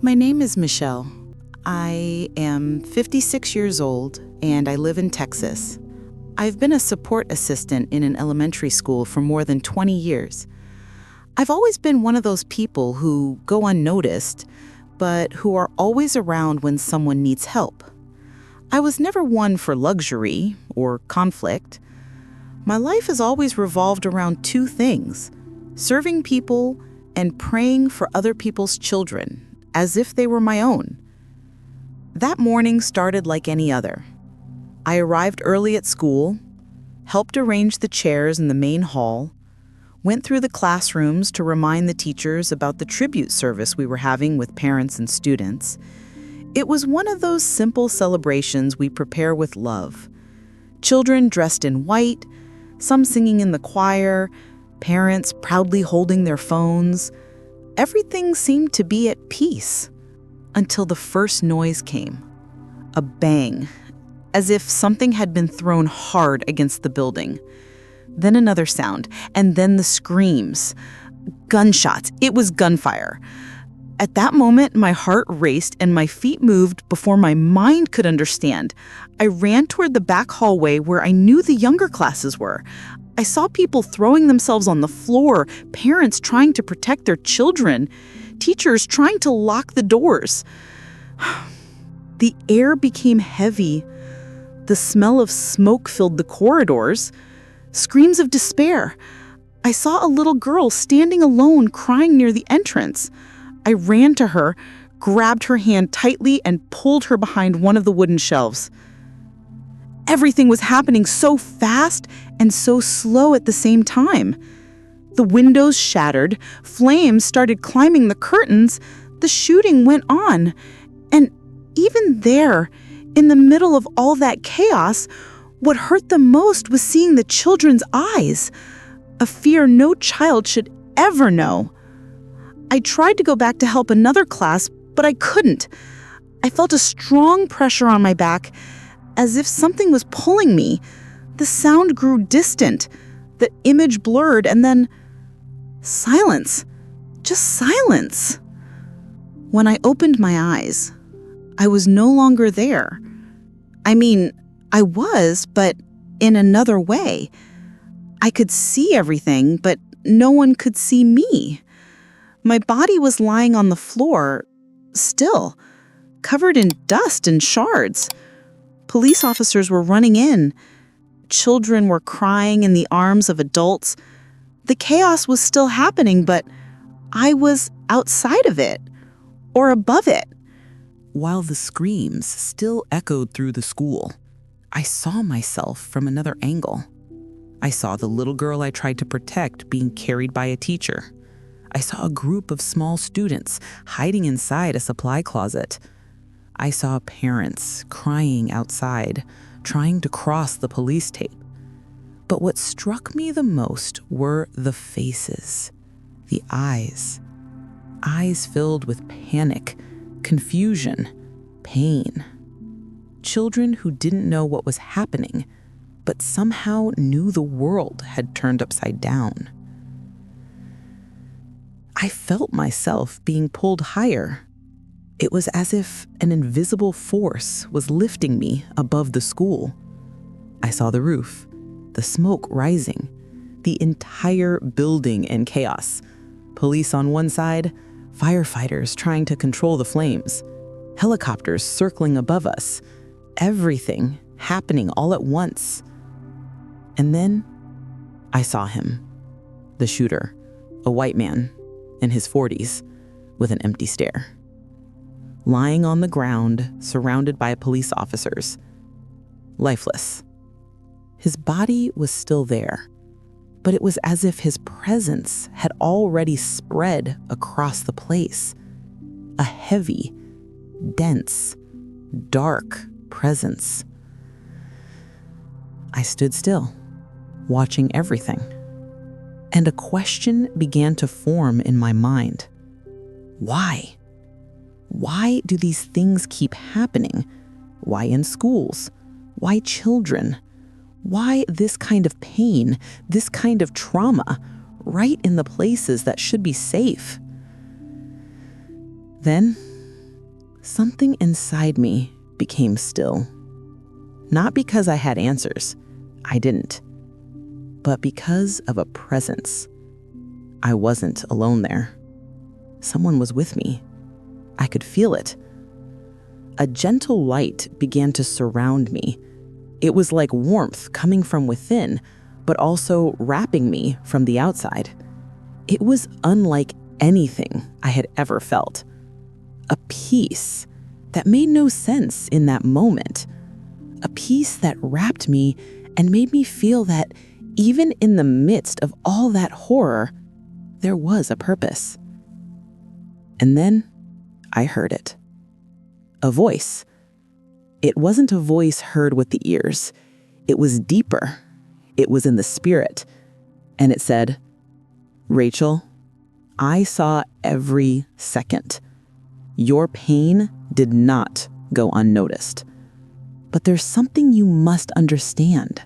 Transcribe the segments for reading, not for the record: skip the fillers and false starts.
My name is Michelle. I am 56 years old and I live in Texas. I've been a support assistant in an elementary school for more than 20 years. I've always been one of those people who go unnoticed, but who are always around when someone needs help. I was never one for luxury or conflict. My life has always revolved around two things: serving people and praying for other people's children, as if they were my own. That morning started like any other. I arrived early at school, helped arrange the chairs in the main hall, went through the classrooms to remind the teachers about the tribute service we were having with parents and students. It was one of those simple celebrations we prepare with love. Children dressed in white, some singing in the choir, parents proudly holding their phones. Everything seemed to be at peace until the first noise came. A bang, as if something had been thrown hard against the building. Then another sound, and then the screams. Gunshots. It was gunfire. At that moment, my heart raced and my feet moved before my mind could understand. I ran toward the back hallway where I knew the younger classes were. I saw people throwing themselves on the floor, parents trying to protect their children, teachers trying to lock the doors. The air became heavy. The smell of smoke filled the corridors. Screams of despair. I saw a little girl standing alone, crying near the entrance. I ran to her, grabbed her hand tightly, and pulled her behind one of the wooden shelves. Everything was happening so fast and so slow at the same time. The windows shattered, flames started climbing the curtains, the shooting went on. And even there, in the middle of all that chaos, what hurt the most was seeing the children's eyes, a fear no child should ever know. I tried to go back to help another class, but I couldn't. I felt a strong pressure on my back, as if something was pulling me. The sound grew distant, the image blurred, and then silence. Just silence. When I opened my eyes, I was no longer there. I mean, I was, but in another way. I could see everything, but no one could see me. My body was lying on the floor, still, covered in dust and shards. Police officers were running in. Children were crying in the arms of adults. The chaos was still happening, but I was outside of it, or above it. While the screams still echoed through the school, I saw myself from another angle. I saw the little girl I tried to protect being carried by a teacher. I saw a group of small students hiding inside a supply closet. I saw parents crying outside, trying to cross the police tape. But what struck me the most were the faces, the eyes. Eyes filled with panic, confusion, pain. Children who didn't know what was happening, but somehow knew the world had turned upside down. I felt myself being pulled higher. It was as if an invisible force was lifting me above the school. I saw the roof, the smoke rising, the entire building in chaos. Police on one side, firefighters trying to control the flames, helicopters circling above us, everything happening all at once. And then I saw him, the shooter, a white man in his 40s with an empty stare. Lying on the ground, surrounded by police officers, lifeless. His body was still there, but it was as if his presence had already spread across the place. A heavy, dense, dark presence. I stood still, watching everything, and a question began to form in my mind. Why? Why do these things keep happening? Why in schools? Why children? Why this kind of pain, this kind of trauma, right in the places that should be safe? Then something inside me became still. Not because I had answers, I didn't, but because of a presence. I wasn't alone there. Someone was with me. I could feel it. A gentle light began to surround me. It was like warmth coming from within, but also wrapping me from the outside. It was unlike anything I had ever felt. A peace that made no sense in that moment. A peace that wrapped me and made me feel that even in the midst of all that horror, there was a purpose. And then I heard it. A voice. It wasn't a voice heard with the ears. It was deeper. It was in the spirit. And it said, "Rachel, I saw every second. Your pain did not go unnoticed. But there's something you must understand."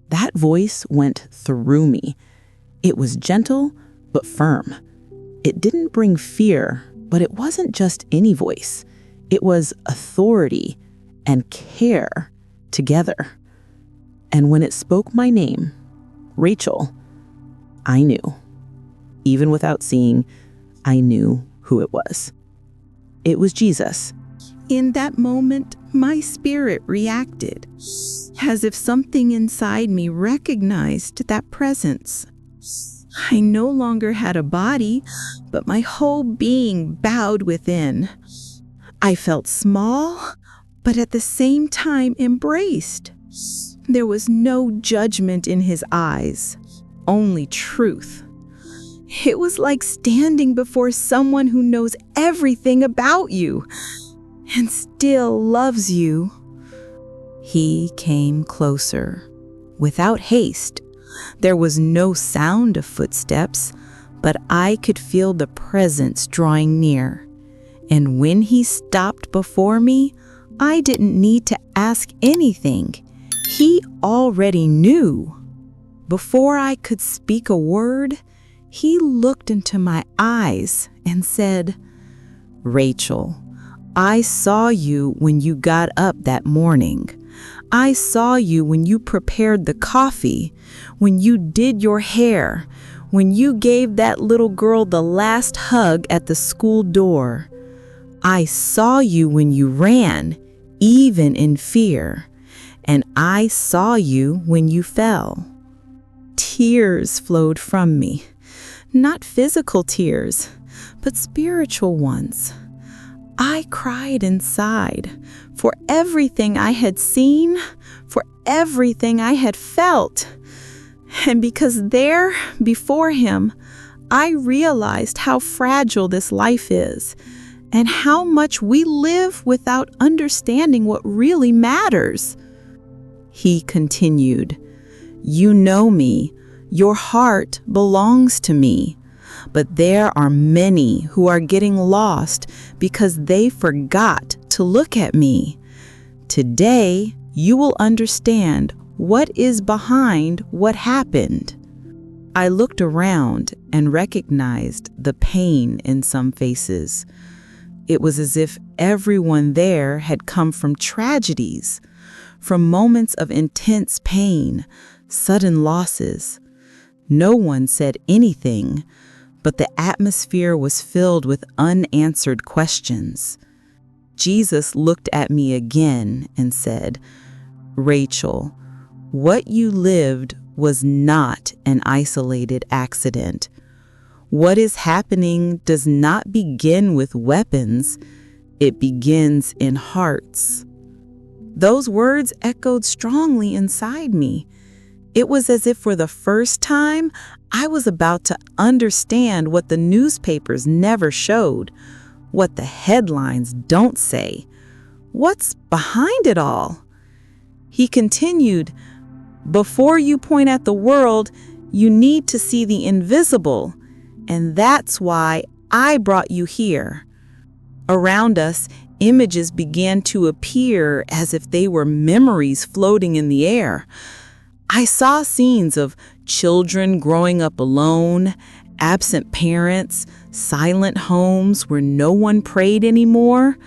That voice went through me. It was gentle, but firm. It didn't bring fear, but it wasn't just any voice. It was authority and care together. And when it spoke my name, Rachel, I knew. Even without seeing, I knew who it was. It was Jesus. In that moment, my spirit reacted, as if something inside me recognized that presence. I no longer had a body, but my whole being bowed within. I felt small, but at the same time embraced. There was no judgment in his eyes, only truth. It was like standing before someone who knows everything about you and still loves you. He came closer, without haste. There was no sound of footsteps, but I could feel the presence drawing near. And when he stopped before me, I didn't need to ask anything. He already knew. Before I could speak a word, he looked into my eyes and said, "Rachel, I saw you when you got up that morning. I saw you when you prepared the coffee, when you did your hair, when you gave that little girl the last hug at the school door. I saw you when you ran, even in fear, and I saw you when you fell." Tears flowed from me, not physical tears, but spiritual ones. I cried inside for everything I had seen, for everything I had felt. And because there, before him, I realized how fragile this life is and how much we live without understanding what really matters. He continued, "You know me. Your heart belongs to me. But there are many who are getting lost because they forgot to look at me. Today, you will understand what is behind what happened." I looked around and recognized the pain in some faces. It was as if everyone there had come from tragedies, from moments of intense pain, sudden losses. No one said anything, but the atmosphere was filled with unanswered questions. Jesus looked at me again and said, "Rachel, what you lived was not an isolated accident. What is happening does not begin with weapons, it begins in hearts." Those words echoed strongly inside me. It was as if for the first time, I was about to understand what the newspapers never showed, what the headlines don't say. What's behind it all? He continued, "Before you point at the world, you need to see the invisible, and that's why I brought you here." Around us, images began to appear as if they were memories floating in the air. I saw scenes of children growing up alone, absent parents, silent homes where no one prayed anymore.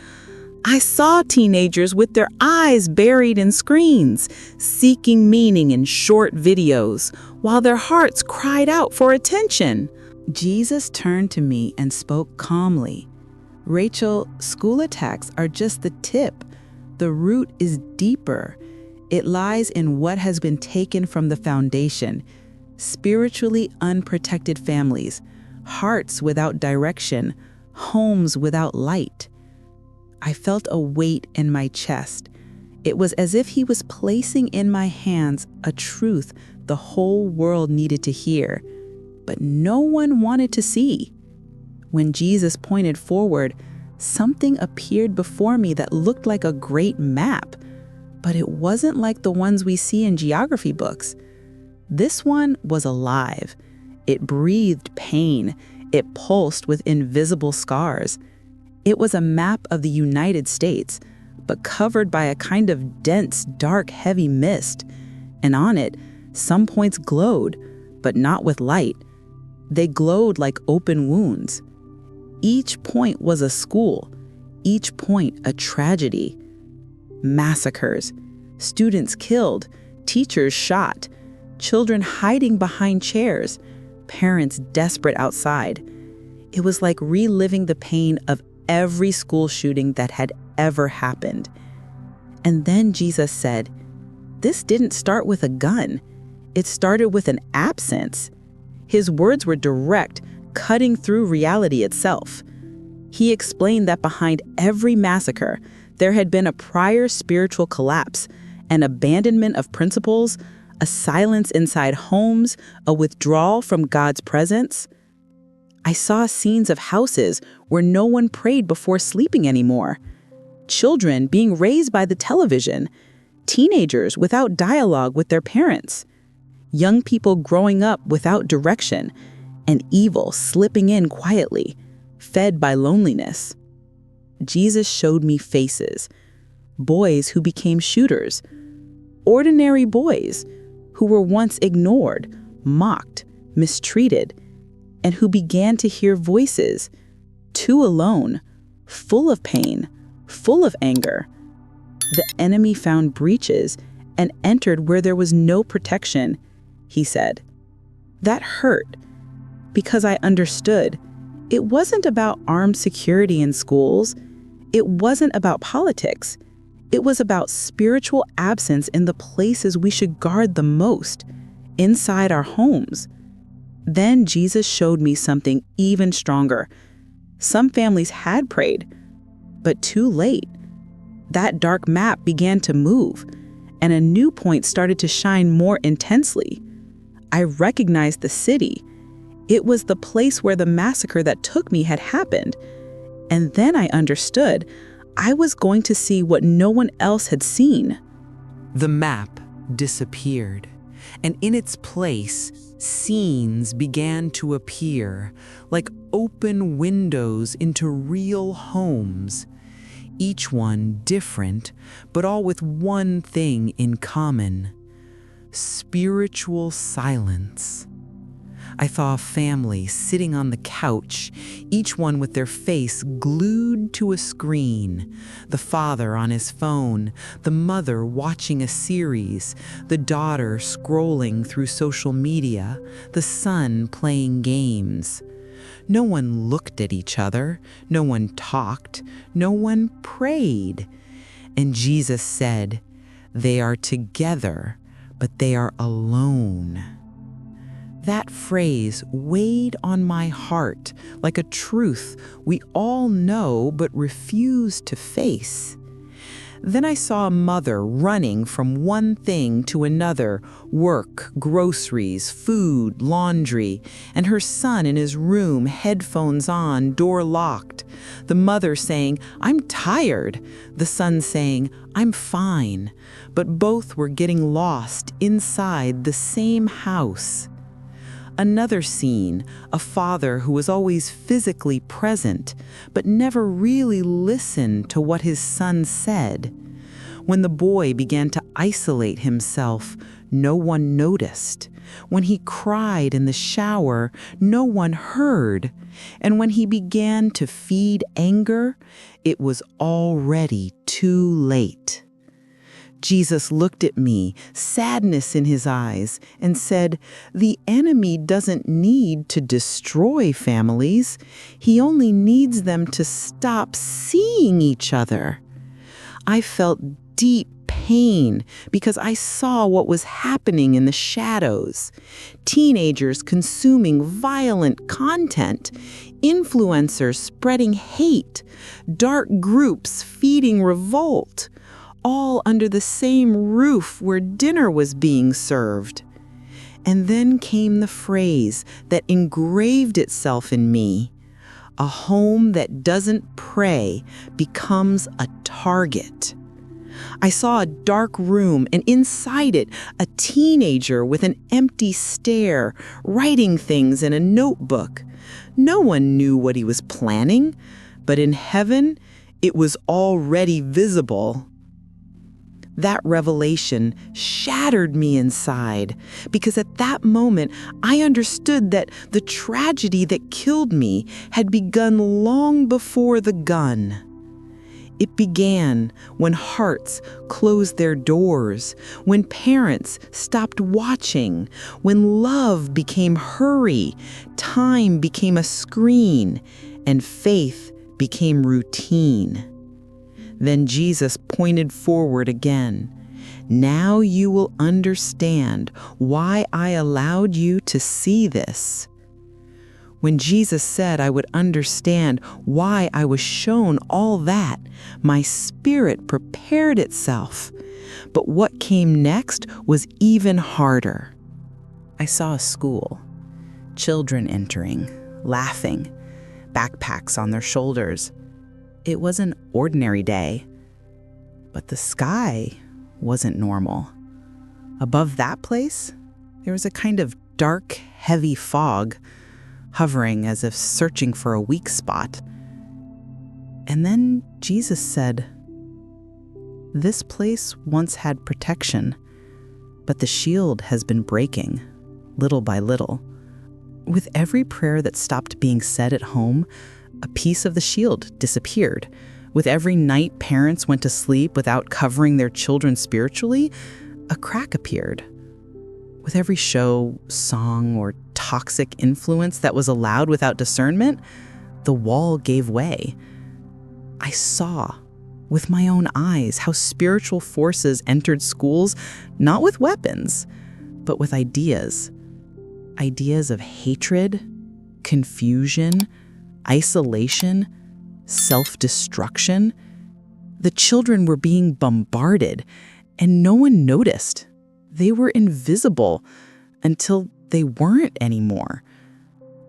I saw teenagers with their eyes buried in screens, seeking meaning in short videos, while their hearts cried out for attention. Jesus turned to me and spoke calmly. Rachel, school attacks are just the tip. The root is deeper. It lies in what has been taken from the foundation: spiritually unprotected families, hearts without direction, homes without light. I felt a weight in my chest. It was as if he was placing in my hands a truth the whole world needed to hear, but no one wanted to see. When Jesus pointed forward, something appeared before me that looked like a great map, but it wasn't like the ones we see in geography books. This one was alive. It breathed pain. It pulsed with invisible scars. It was a map of the United States, but covered by a kind of dense, dark, heavy mist. And on it, some points glowed, but not with light. They glowed like open wounds. Each point was a school, each point a tragedy. Massacres, students killed, teachers shot, children hiding behind chairs, parents desperate outside. It was like reliving the pain of every school shooting that had ever happened. And then Jesus said, "This didn't start with a gun. It started with an absence." His words were direct, cutting through reality itself. He explained that behind every massacre, there had been a prior spiritual collapse, an abandonment of principles, a silence inside homes, a withdrawal from God's presence. I saw scenes of houses where no one prayed before sleeping anymore, children being raised by the television, teenagers without dialogue with their parents, young people growing up without direction, and evil slipping in quietly, fed by loneliness. Jesus showed me faces, boys who became shooters, ordinary boys who were once ignored, mocked, mistreated, and who began to hear voices, too alone, full of pain, full of anger. The enemy found breaches and entered where there was no protection, he said. That hurt, because I understood it wasn't about armed security in schools. It wasn't about politics. It was about spiritual absence in the places we should guard the most, inside our homes. Then Jesus showed me something even stronger. Some families had prayed, but too late. That dark map began to move, and a new point started to shine more intensely. I recognized the city. It was the place where the massacre that took me had happened. And then I understood I was going to see what no one else had seen. The map disappeared, and in its place, scenes began to appear, like open windows into real homes. Each one different, but all with one thing in common: spiritual silence. I saw a family sitting on the couch, each one with their face glued to a screen. The father on his phone, the mother watching a series, the daughter scrolling through social media, the son playing games. No one looked at each other, no one talked, no one prayed. And Jesus said, "They are together, but they are alone." That phrase weighed on my heart like a truth we all know but refuse to face. Then I saw a mother running from one thing to another: work, groceries, food, laundry, and her son in his room, headphones on, door locked. The mother saying, "I'm tired." The son saying, "I'm fine." But both were getting lost inside the same house. Another scene, a father who was always physically present, but never really listened to what his son said. When the boy began to isolate himself, no one noticed. When he cried in the shower, no one heard. And when he began to feed anger, it was already too late. Jesus looked at me, sadness in his eyes, and said, "The enemy doesn't need to destroy families. He only needs them to stop seeing each other." I felt deep pain because I saw what was happening in the shadows. Teenagers consuming violent content, influencers spreading hate, dark groups feeding revolt, all under the same roof where dinner was being served. And then came the phrase that engraved itself in me: a home that doesn't pray becomes a target. I saw a dark room, and inside it, a teenager with an empty stare, writing things in a notebook. No one knew what he was planning, but in heaven, it was already visible. That revelation shattered me inside, because at that moment, I understood that the tragedy that killed me had begun long before the gun. It began when hearts closed their doors, when parents stopped watching, when love became hurry, time became a screen, and faith became routine. Then Jesus pointed forward again. "Now you will understand why I allowed you to see this." When Jesus said I would understand why I was shown all that, my spirit prepared itself. But what came next was even harder. I saw a school, children entering, laughing, backpacks on their shoulders. It was an ordinary day, but the sky wasn't normal. Above that place, there was a kind of dark, heavy fog, hovering as if searching for a weak spot. And then Jesus said, "This place once had protection, but the shield has been breaking, little by little. With every prayer that stopped being said at home, a piece of the shield disappeared. With every night parents went to sleep without covering their children spiritually, a crack appeared. With every show, song, or toxic influence that was allowed without discernment, the wall gave way. I saw with my own eyes how spiritual forces entered schools, not with weapons, but with ideas. Ideas of hatred, confusion, isolation, self-destruction. The children were being bombarded, and no one noticed. They were invisible until they weren't anymore.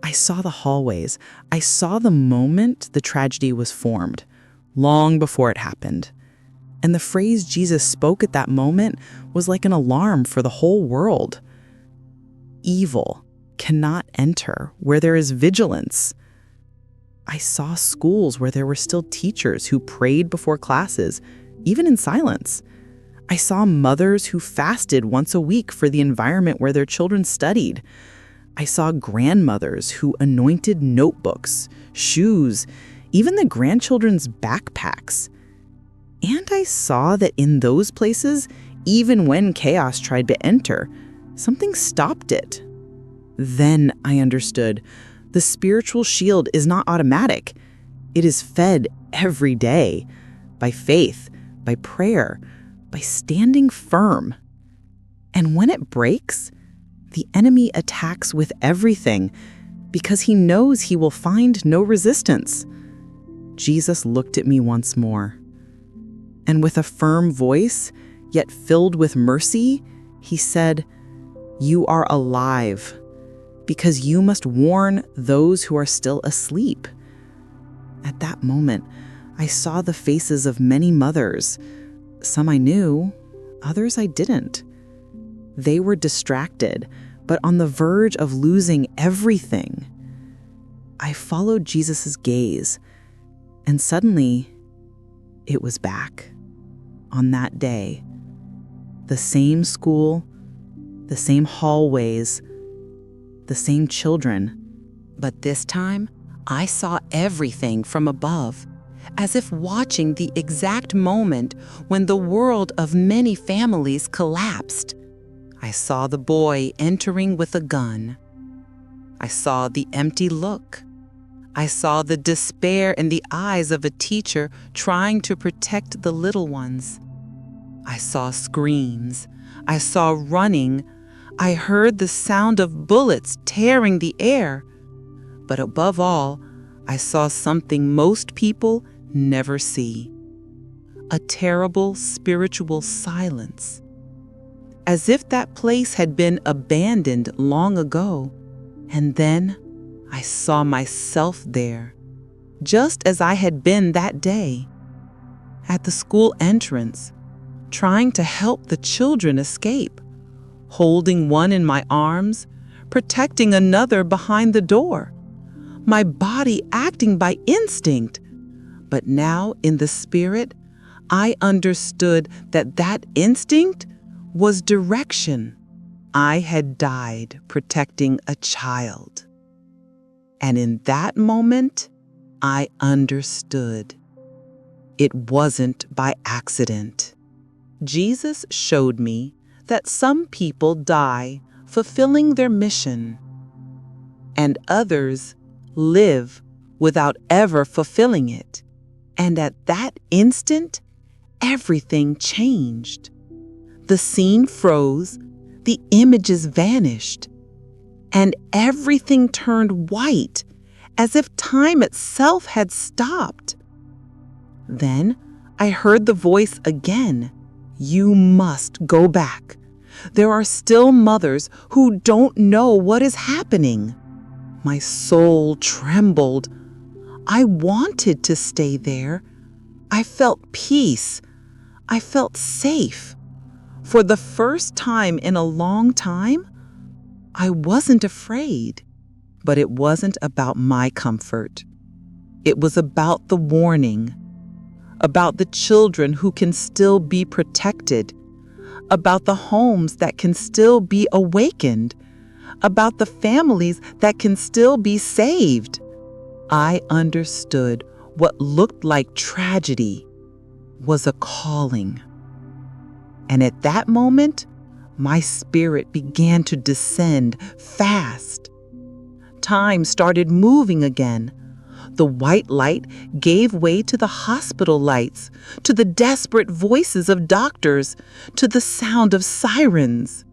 I saw the hallways. I saw the moment the tragedy was formed, long before it happened. And the phrase Jesus spoke at that moment was like an alarm for the whole world. Evil cannot enter where there is vigilance. I saw schools where there were still teachers who prayed before classes, even in silence. I saw mothers who fasted once a week for the environment where their children studied. I saw grandmothers who anointed notebooks, shoes, even the grandchildren's backpacks. And I saw that in those places, even when chaos tried to enter, something stopped it. Then I understood. The spiritual shield is not automatic. It is fed every day by faith, by prayer, by standing firm. And when it breaks, the enemy attacks with everything because he knows he will find no resistance. Jesus looked at me once more, and with a firm voice, yet filled with mercy, he said, "You are alive, because you must warn those who are still asleep." At that moment, I saw the faces of many mothers. Some I knew, others I didn't. They were distracted, but on the verge of losing everything. I followed Jesus' gaze, and suddenly, it was back. On that day, the same school, the same hallways, the same children. But this time, I saw everything from above, as if watching the exact moment when the world of many families collapsed. I saw the boy entering with a gun. I saw the empty look. I saw the despair in the eyes of a teacher trying to protect the little ones. I saw screams. I saw running. I heard the sound of bullets tearing the air. But above all, I saw something most people never see: a terrible spiritual silence. As if that place had been abandoned long ago. And then I saw myself there, just as I had been that day, at the school entrance, trying to help the children escape, holding one in my arms, protecting another behind the door, my body acting by instinct. But now, in the spirit, I understood that that instinct was direction. I had died protecting a child. And in that moment, I understood. It wasn't by accident. Jesus showed me that some people die fulfilling their mission, and others live without ever fulfilling it. And at that instant, everything changed. The scene froze, the images vanished, and everything turned white, as if time itself had stopped. Then I heard the voice again. You must go back. There are still mothers who don't know what is happening. My soul trembled. I wanted to stay there. I felt peace. I felt safe. For the first time in a long time, I wasn't afraid. But it wasn't about my comfort. It was about the warning, about the children who can still be protected, about the homes that can still be awakened, about the families that can still be saved. I understood what looked like tragedy was a calling. And at that moment, my spirit began to descend fast. Time started moving again. The white light gave way to the hospital lights, to the desperate voices of doctors, to the sound of sirens.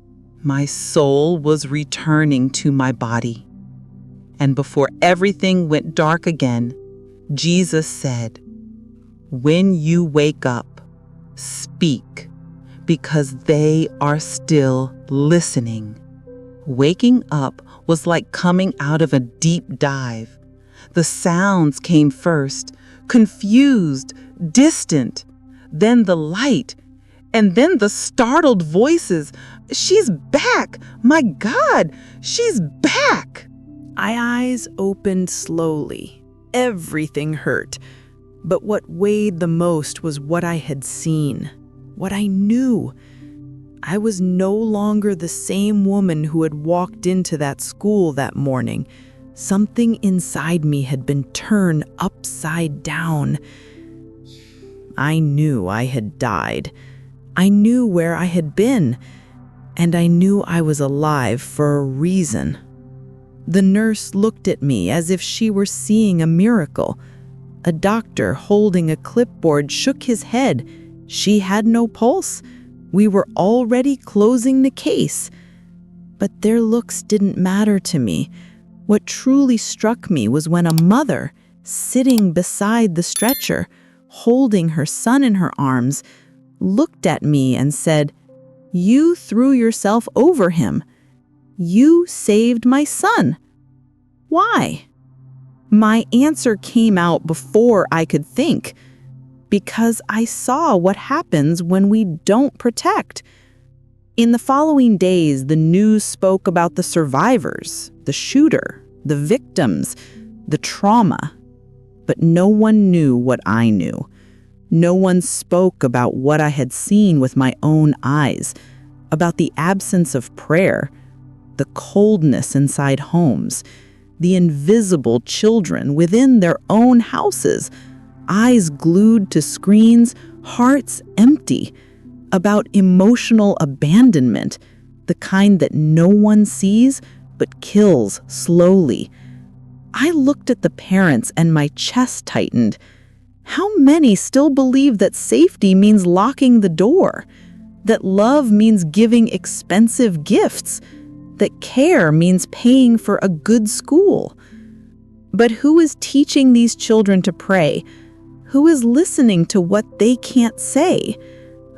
My soul was returning to my body. And before everything went dark again, Jesus said, "When you wake up, speak, because they are still listening." Waking up was like coming out of a deep dive. The sounds came first, confused, distant, then the light, and then the startled voices. "She's back! My God, she's back!" My eyes opened slowly. Everything hurt. But what weighed the most was what I had seen, what I knew. I was no longer the same woman who had walked into that school that morning. Something inside me had been turned upside down. I knew I had died. I knew where I had been, and I knew I was alive for a reason. The nurse looked at me as if she were seeing a miracle. A doctor holding a clipboard shook his head. She had no pulse. We were already closing the case. But their looks didn't matter to me. What truly struck me was when a mother, sitting beside the stretcher, holding her son in her arms, looked at me and said, "You threw yourself over him. You saved my son. Why?" My answer came out before I could think. Because I saw what happens when we don't protect. In the following days, the news spoke about the survivors, the shooter, the victims, the trauma. But no one knew what I knew. No one spoke about what I had seen with my own eyes. about the absence of prayer, the coldness inside homes, the invisible children within their own houses, eyes glued to screens, hearts empty, about emotional abandonment, the kind that no one sees but kills slowly. I looked at the parents and my chest tightened. How many still believe that safety means locking the door, that love means giving expensive gifts, that care means paying for a good school? But who is teaching these children to pray? Who is listening to what they can't say?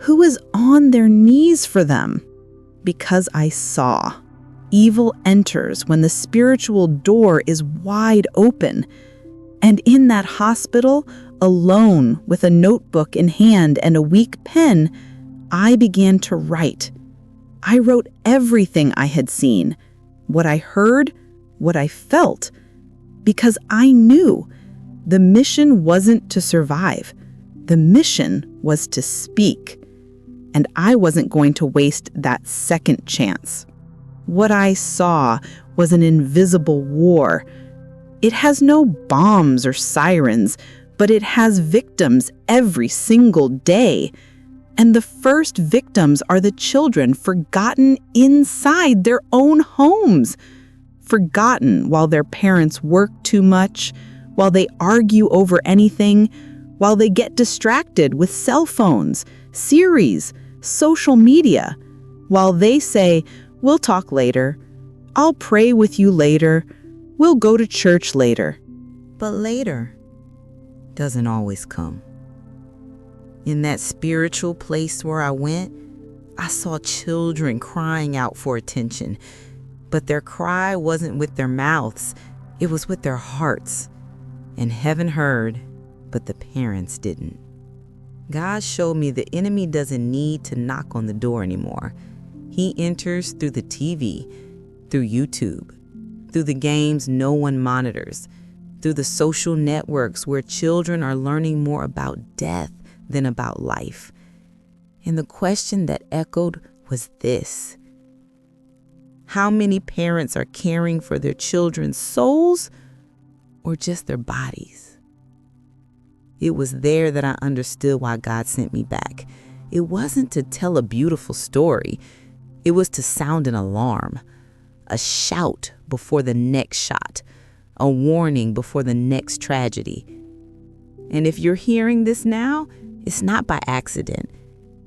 Who is on their knees for them? Because I saw. Evil enters when the spiritual door is wide open. And in that hospital, alone with a notebook in hand and a weak pen, I began to write. I wrote everything I had seen, what I heard, what I felt, because I knew the mission wasn't to survive. The mission was to speak. And I wasn't going to waste that second chance. What I saw was an invisible war. It has no bombs or sirens, but it has victims every single day. And the first victims are the children forgotten inside their own homes. Forgotten while their parents work too much, while they argue over anything, while they get distracted with cell phones, series, social media, while they say, "We'll talk later, I'll pray with you later, we'll go to church later." But later doesn't always come. In that spiritual place where I went, I saw children crying out for attention, but their cry wasn't with their mouths, it was with their hearts. And heaven heard, but the parents didn't. God showed me the enemy doesn't need to knock on the door anymore. He enters through the TV, through YouTube, through the games no one monitors, through the social networks where children are learning more about death than about life. And the question that echoed was this: how many parents are caring for their children's souls or just their bodies? It was there that I understood why God sent me back. It wasn't to tell a beautiful story. It was to sound an alarm, a shout before the next shot, a warning before the next tragedy. And if you're hearing this now, it's not by accident,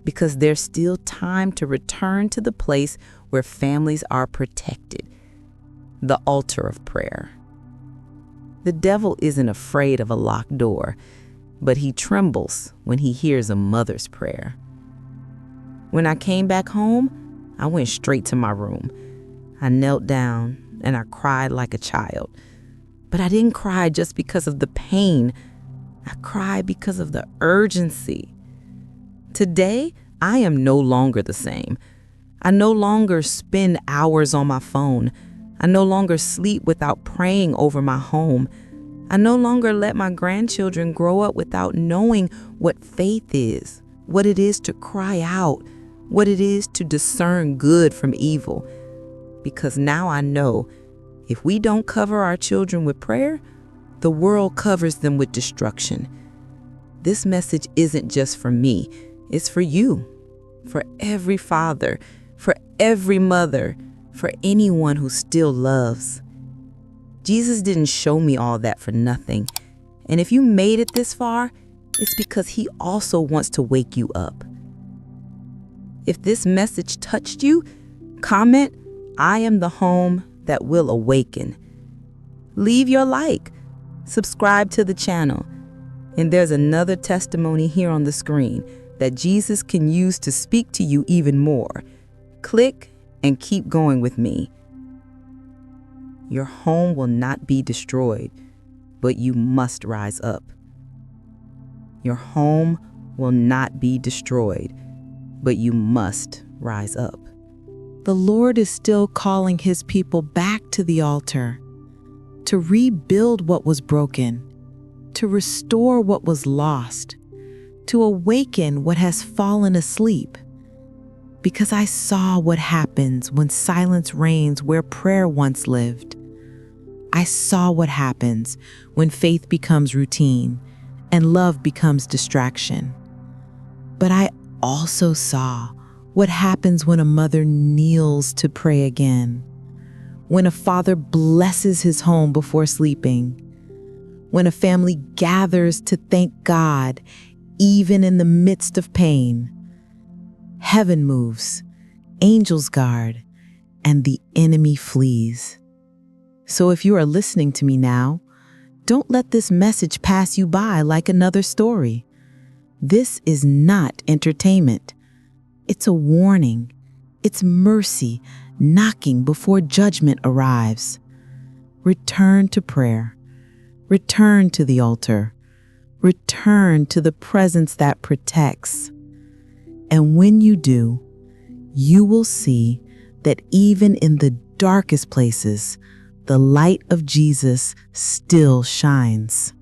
because there's still time to return to the place where families are protected, the altar of prayer. The devil isn't afraid of a locked door, but he trembles when he hears a mother's prayer. When I came back home, I went straight to my room. I knelt down and I cried like a child. But I didn't cry just because of the pain. I cried because of the urgency. Today, I am no longer the same. I no longer spend hours on my phone. I no longer sleep without praying over my home. I no longer let my grandchildren grow up without knowing what faith is, what it is to cry out, what it is to discern good from evil. Because now I know if we don't cover our children with prayer, the world covers them with destruction. This message isn't just for me, it's for you, for every father, for every mother, for anyone who still loves. Jesus didn't show me all that for nothing. And if you made it this far, it's because he also wants to wake you up. If this message touched you, comment, "I am the home that will awaken." Leave your like, subscribe to the channel, and there's another testimony here on the screen that Jesus can use to speak to you even more. Click and keep going with me. Your home will not be destroyed, but you must rise up. Your home will not be destroyed, but you must rise up. The Lord is still calling his people back to the altar, to rebuild what was broken, to restore what was lost, to awaken what has fallen asleep. because I saw what happens when silence reigns where prayer once lived. I saw what happens when faith becomes routine and love becomes distraction. But I also saw what happens when a mother kneels to pray again, when a father blesses his home before sleeping, when a family gathers to thank God even in the midst of pain. Heaven moves, angels guard, and the enemy flees. So if you are listening to me now, don't let this message pass you by like another story. This is not entertainment. It's a warning. It's mercy knocking before judgment arrives. Return to prayer. Return to the altar. Return to the presence that protects. And when you do, you will see that even in the darkest places, the light of Jesus still shines.